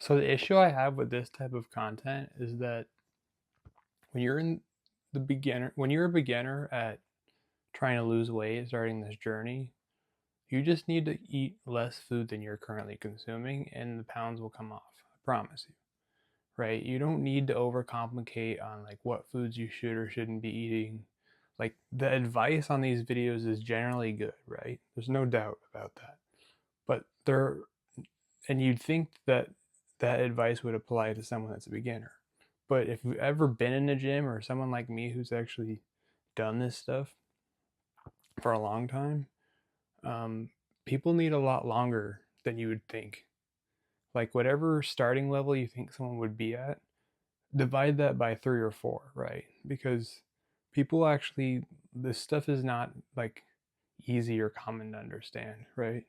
So the issue I have with this type of content is that when you're in when you're a beginner at trying to lose weight, starting this journey, you just need to eat less food than you're currently consuming and the pounds will come off. I promise you. Right? You don't need to overcomplicate on like what foods you should or shouldn't be eating. Like the advice on these videos is generally good, right? There's no doubt about that. But there and you'd think that that advice would apply to someone that's a beginner. But if you've ever been in a gym or someone like me who's actually done this stuff for a long time, um, people need a lot longer than you would think. Like whatever starting level you think someone would be at, divide that by 3 or 4, right? Because people actually, this stuff is not like easy or common to understand, right?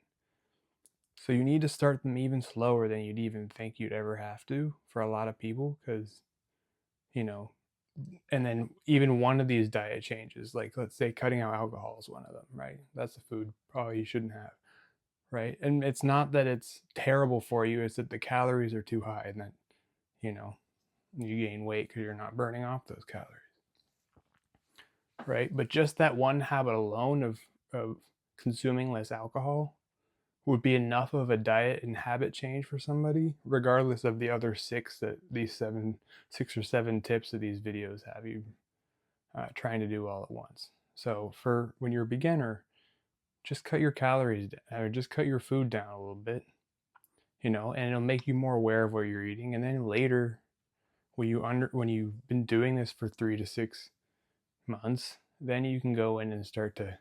So you need to start them even slower than you'd even think you'd ever have to for a lot of people because, you know, and then even one of these diet changes, like let's say cutting out alcohol is one of them, right? That's a food probably you shouldn't have, right? And it's not that it's terrible for you, it's that the calories are too high and that, you know, you gain weight because you're not burning off those calories, right? But just that one habit alone of consuming less alcohol would be enough of a diet and habit change for somebody, regardless of the other six or seven tips that these videos have you trying to do all at once. So for when you're a beginner, just cut your calories down, or just cut your food down a little bit, and it'll make you more aware of what you're eating. And then later, when you've been doing this for 3 to 6 months, then you can go in and start to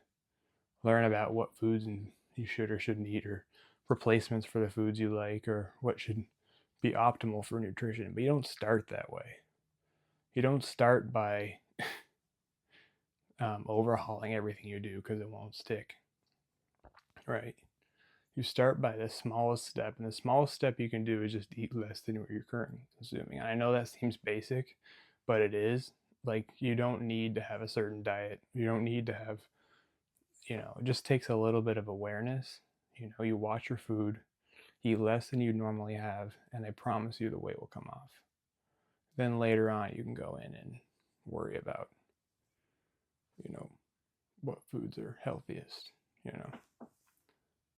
learn about what foods and you should or shouldn't eat, or replacements for the foods you like, or what should be optimal for nutrition. But you don't start that way. You don't start by overhauling everything you do because it won't stick, right? You start by the smallest step, and the smallest step you can do is just eat less than what you're currently consuming. And I know that seems basic, but it is. Like, you don't need to have a certain diet. You don't need to have, it just takes a little bit of awareness. You watch your food, eat less than you normally have, and I promise you the weight will come off. Then later on, you can go in and worry about, what foods are healthiest.